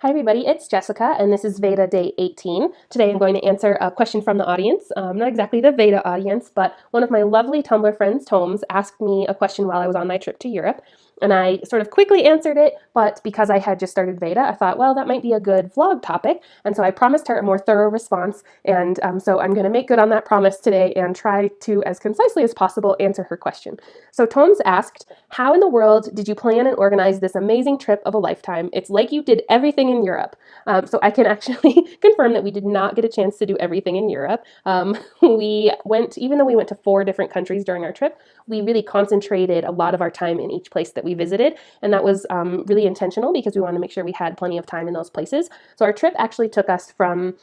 Hi everybody, it's Jessica and this is VEDA Day 18. Today I'm going to answer a question from the audience. Not exactly the VEDA audience, but one of my lovely Tumblr friends, Tomes, asked me a question while I was on my trip to Europe. And I sort of quickly answered it, but because I had just started VEDA, I thought, well, that might be a good vlog topic. And so I promised her a more thorough response. And so I'm going to make good on that promise today and try to, as concisely as possible, answer her question. So Tomes asked, how in the world did you plan and organize this amazing trip of a lifetime? It's like you did everything in Europe. So I can actually confirm that we did not get a chance to do everything in Europe. Even though we went to 4 different countries during our trip, we really concentrated a lot of our time in each place that we visited. And that was really intentional because we wanted to make sure we had plenty of time in those places. So our trip actually took us from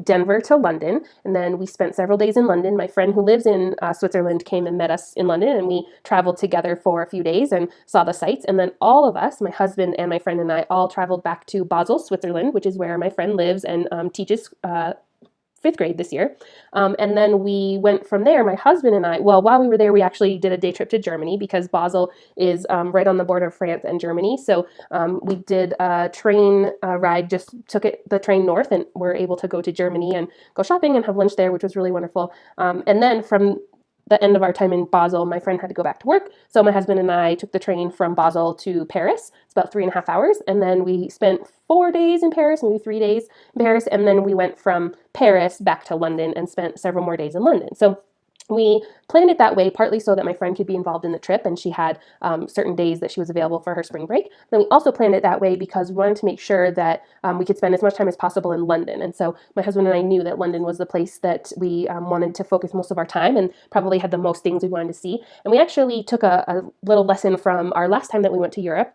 Denver to London, and then we spent several days in London. My friend who lives in Switzerland came and met us in London, and we traveled together for a few days and saw the sights. And then all of us, my husband and my friend and I, all traveled back to Basel, Switzerland, which is where my friend lives and teaches 5th grade this year. And then we went from there, my husband and I, well, while we were there, we actually did a day trip to Germany because Basel is right on the border of France and Germany. So we did a train ride, just took the train north and were able to go to Germany and go shopping and have lunch there, which was really wonderful. And then from the end of our time in Basel, my friend had to go back to work. So my husband and I took the train from Basel to Paris. It's about 3.5 hours. And then we spent 4 days in Paris, maybe 3 days in Paris. And then we went from Paris back to London and spent several more days in London. So we planned it that way, partly so that my friend could be involved in the trip and she had certain days that she was available for her spring break. Then we also planned it that way because we wanted to make sure that we could spend as much time as possible in London. And so my husband and I knew that London was the place that we wanted to focus most of our time and probably had the most things we wanted to see. And we actually took a little lesson from our last time that we went to Europe,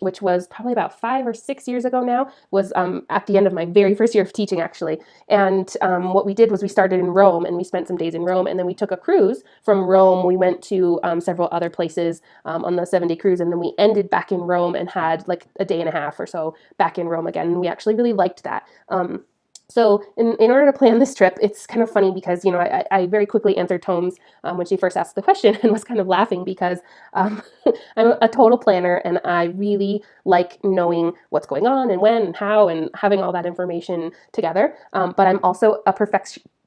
which was probably about 5 or 6 years ago now, was at the end of my very first year of teaching, actually. And what we did was we started in Rome and we spent some days in Rome, and then we took a cruise from Rome. We went to several other places on the 7-day cruise, and then we ended back in Rome and had like a day and a half or so back in Rome again. And we actually really liked that. So in order to plan this trip, it's kind of funny because, you know, I very quickly answered Tomes when she first asked the question and was kind of laughing because I'm a total planner and I really like knowing what's going on and when and how and having all that information together. But I'm also a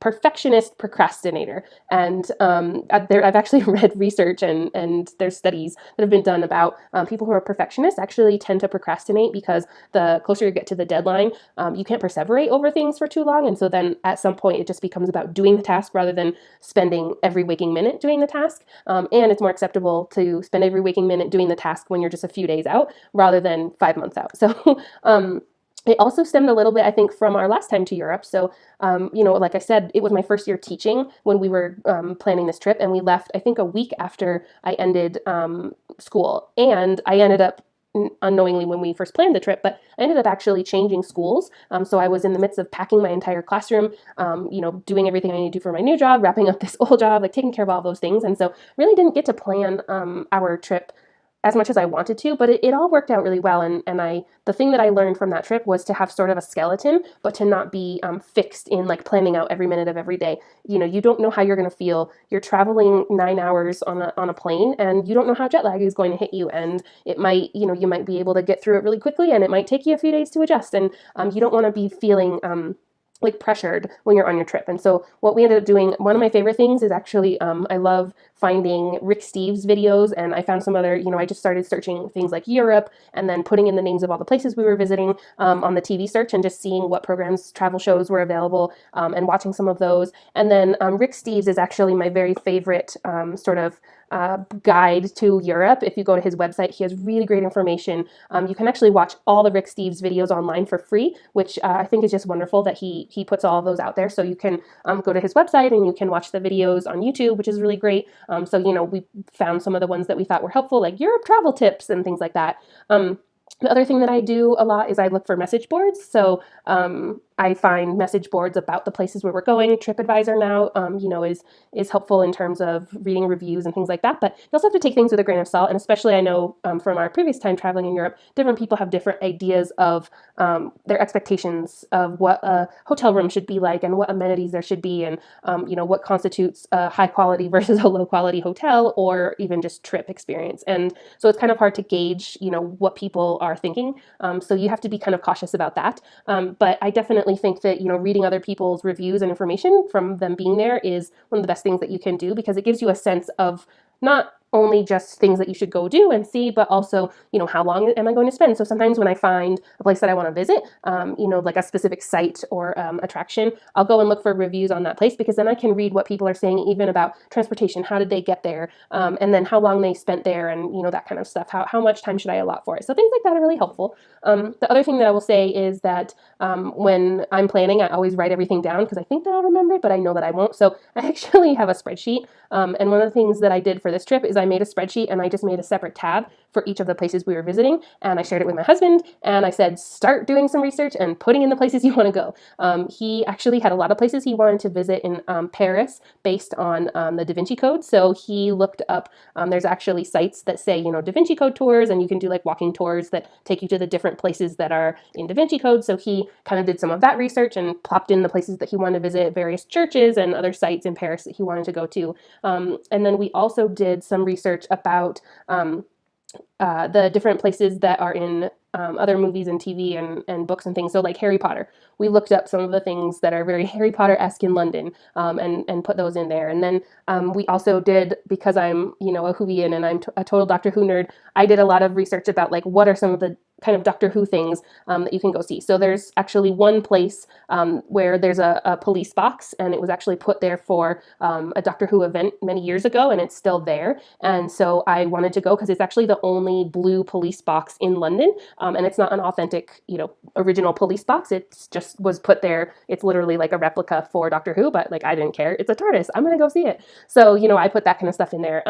perfectionist procrastinator. And I've actually read research and there's studies that have been done about people who are perfectionists actually tend to procrastinate because the closer you get to the deadline, you can't perseverate over things for too long. And so then at some point it just becomes about doing the task rather than spending every waking minute doing the task. And it's more acceptable to spend every waking minute doing the task when you're just a few days out rather than 5 months out. So it also stemmed a little bit, I think, from our last time to Europe. So, you know, like I said, it was my first year teaching when we were planning this trip, and we left, I think, a week after I ended school. And I ended up, unknowingly when we first planned the trip, but I ended up actually changing schools. So I was in the midst of packing my entire classroom, you know, doing everything I need to do for my new job, wrapping up this old job, like taking care of all those things. And so really didn't get to plan our trip as much as I wanted to, but it all worked out really well. And the thing that I learned from that trip was to have sort of a skeleton, but to not be fixed in like planning out every minute of every day. You know, you don't know how you're going to feel. You're traveling 9 hours on a plane, and you don't know how jet lag is going to hit you. And it might, you know, you might be able to get through it really quickly, and it might take you a few days to adjust. And you don't want to be feeling like pressured when you're on your trip. And so what we ended up doing, one of my favorite things is actually, I love finding Rick Steves videos, and I found some other, you know, I just started searching things like Europe and then putting in the names of all the places we were visiting on the TV search and just seeing what programs, travel shows were available and watching some of those. And then Rick Steves is actually my very favorite sort of guide to Europe. If you go to his website, he has really great information. You can actually watch all the Rick Steves videos online for free, which I think is just wonderful that he puts all of those out there. So you can go to his website and you can watch the videos on YouTube, which is really great. So, you know, we found some of the ones that we thought were helpful, like Europe travel tips and things like that. The other thing that I do a lot is I look for message boards. So I find message boards about the places where we're going. TripAdvisor now, is helpful in terms of reading reviews and things like that. But you also have to take things with a grain of salt. And especially, I know from our previous time traveling in Europe, different people have different ideas of their expectations of what a hotel room should be like and what amenities there should be, and what constitutes a high quality versus a low quality hotel or even just trip experience. And so it's kind of hard to gauge, what people are thinking. So you have to be kind of cautious about that. But I definitely think that, reading other people's reviews and information from them being there is one of the best things that you can do, because it gives you a sense of not only just things that you should go do and see, but also, how long am I going to spend? So sometimes when I find a place that I want to visit, like a specific site or attraction, I'll go and look for reviews on that place, because then I can read what people are saying, even about transportation, how did they get there, and then how long they spent there, and, that kind of stuff. How much time should I allot for it? So things like that are really helpful. The other thing that I will say is that when I'm planning, I always write everything down, because I think that I'll remember it, but I know that I won't. So I actually have a spreadsheet. And one of the things that I did for this trip is I made a spreadsheet, and I just made a separate tab for each of the places we were visiting. And I shared it with my husband, and I said, start doing some research and putting in the places you want to go. He actually had a lot of places he wanted to visit in Paris based on the Da Vinci Code. So he looked up, there's actually sites that say, Da Vinci Code tours, and you can do like walking tours that take you to the different places that are in Da Vinci Code. So he kind of did some of that research and plopped in the places that he wanted to visit, various churches and other sites in Paris that he wanted to go to. And then we also did some research about the different places that are in other movies and TV and books and things. So like Harry Potter, we looked up some of the things that are very Harry Potter-esque in London, and put those in there. And then we also did, because I'm, a Whovian and I'm a total Doctor Who nerd, I did a lot of research about like what are some of the kind of Doctor Who things that you can go see. So there's actually one place where there's a police box, and it was actually put there for a Doctor Who event many years ago, and it's still there. And so I wanted to go because it's actually the only blue police box in London, and it's not an authentic, original police box. It just was put there. It's literally like a replica for Doctor Who, but like I didn't care. It's a TARDIS. I'm gonna go see it. So I put that kind of stuff in there.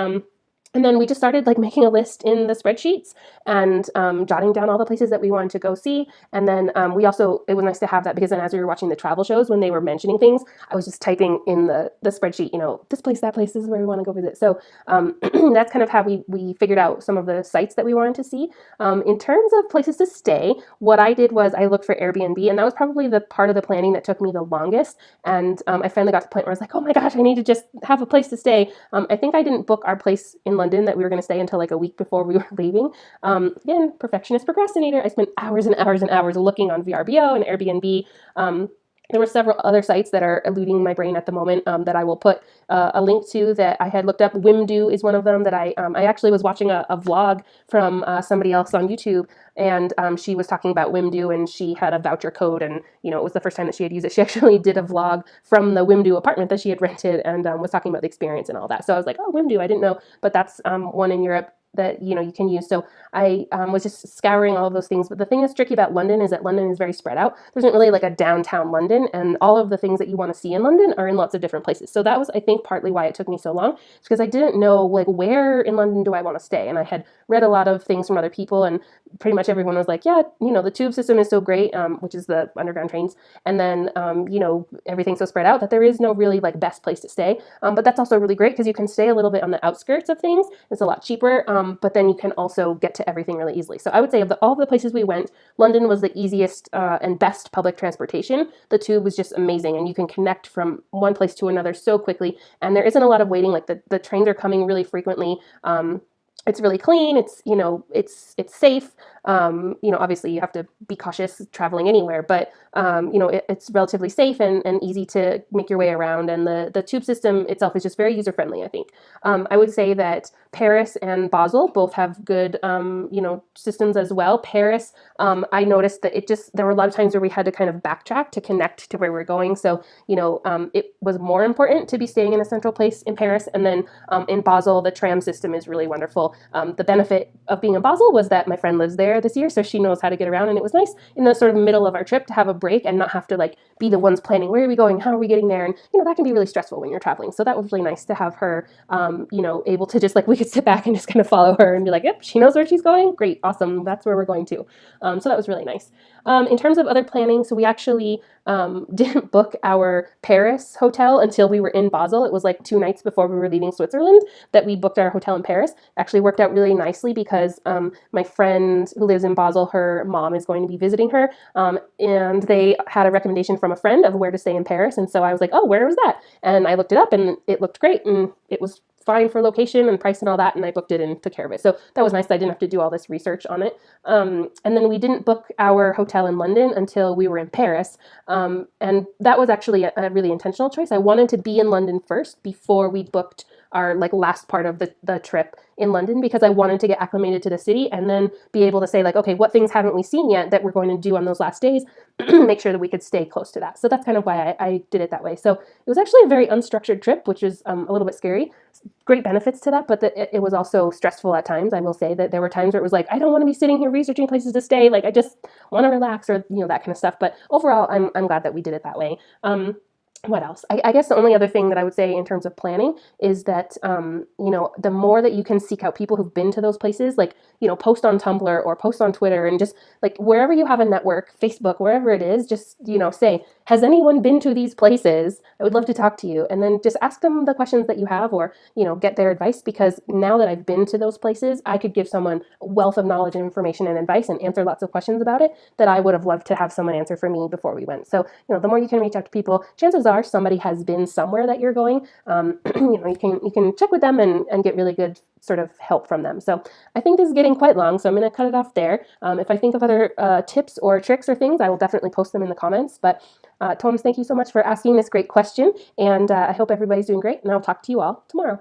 And then we just started like making a list in the spreadsheets and jotting down all the places that we wanted to go see. And then it was nice to have that, because then as we were watching the travel shows, when they were mentioning things, I was just typing in the spreadsheet, this place, that place, this is where we want to go visit. So that's kind of how we figured out some of the sites that we wanted to see. In terms of places to stay, what I did was I looked for Airbnb, and that was probably the part of the planning that took me the longest. And I finally got to the point where I was like, oh my gosh, I need to just have a place to stay. I think I didn't book our place in London that we were going to stay until like a week before we were leaving. Again, perfectionist procrastinator. I spent hours and hours and hours looking on VRBO and Airbnb. There were several other sites that are eluding my brain at the moment that I will put a link to that I had looked up. Wimdu is one of them that I actually was watching a vlog from somebody else on YouTube, and she was talking about Wimdu, and she had a voucher code, and it was the first time that she had used it. She actually did a vlog from the Wimdu apartment that she had rented, and was talking about the experience and all that. So I was like, oh, Wimdu, I didn't know, but that's one in Europe that you can use. So I was just scouring all of those things. But the thing that's tricky about London is that London is very spread out. There isn't really like a downtown London, and all of the things that you want to see in London are in lots of different places. So that was, I think, partly why it took me so long. It's because I didn't know like where in London do I want to stay, and I had read a lot of things from other people, and pretty much everyone was like, yeah, the tube system is so great, which is the underground trains, and then everything's so spread out that there is no really like best place to stay. But that's also really great because you can stay a little bit on the outskirts of things. It's a lot cheaper. But then you can also get to everything really easily. So I would say of all the places we went, London was the easiest and best public transportation. The tube was just amazing, and you can connect from one place to another so quickly, and there isn't a lot of waiting. Like the trains are coming really frequently. It's really clean. It's it's safe. Obviously you have to be cautious traveling anywhere, but it's relatively safe and easy to make your way around. And the tube system itself is just very user friendly, I think. I would say that Paris and Basel both have good systems as well. Paris, I noticed that there were a lot of times where we had to kind of backtrack to connect to where we're going. So it was more important to be staying in a central place in Paris, and then in Basel the tram system is really wonderful. Basel. The benefit of being in Basel was that my friend lives there this year, so she knows how to get around, and it was nice in the sort of middle of our trip to have a break and not have to like be the ones planning where are we going, how are we getting there, and that can be really stressful when you're traveling. So that was really nice to have her, able to just like we could sit back and just kind of follow her and be like, yep, she knows where she's going. Great, awesome, that's where we're going to. So that was really nice. In terms of other planning, so we actually didn't book our Paris hotel until we were in Basel. It was like 2 nights before we were leaving Switzerland that we booked our hotel in Paris. Actually worked out really nicely because my friend who lives in Basel, her mom is going to be visiting her, and they had a recommendation from a friend of where to stay in Paris. And so I was like, oh, where was that? And I looked it up and it looked great and it was fine for location and price and all that, and I booked it and took care of it. So that was nice that I didn't have to do all this research on it. And then we didn't book our hotel in London until we were in Paris. And that was actually a really intentional choice. I wanted to be in London first before we booked our like last part of the trip in London, because I wanted to get acclimated to the city and then be able to say like, okay, what things haven't we seen yet that we're going to do on those last days, make sure that we could stay close to that. So that's kind of why I did it that way. So it was actually a very unstructured trip, which is a little bit scary. Great benefits to that, but it was also stressful at times. I will say that there were times where it was like, I don't want to be sitting here researching places to stay. Like I just want to relax, or that kind of stuff. But overall, I'm glad that we did it that way. What else? I guess the only other thing that I would say in terms of planning is that, the more that you can seek out people who've been to those places, like, post on Tumblr or post on Twitter, and just like wherever you have a network, Facebook, wherever it is, just, say, has anyone been to these places? I would love to talk to you. And then just ask them the questions that you have, or, get their advice, because now that I've been to those places, I could give someone a wealth of knowledge and information and advice and answer lots of questions about it that I would have loved to have someone answer for me before we went. So, the more you can reach out to people, chances are somebody has been somewhere that you're going. You can check with them and get really good sort of help from them. So I think this is getting quite long, so I'm going to cut it off there. If I think of other tips or tricks or things, I will definitely post them in the comments. But Toms, thank you so much for asking this great question, and I hope everybody's doing great, and I'll talk to you all tomorrow.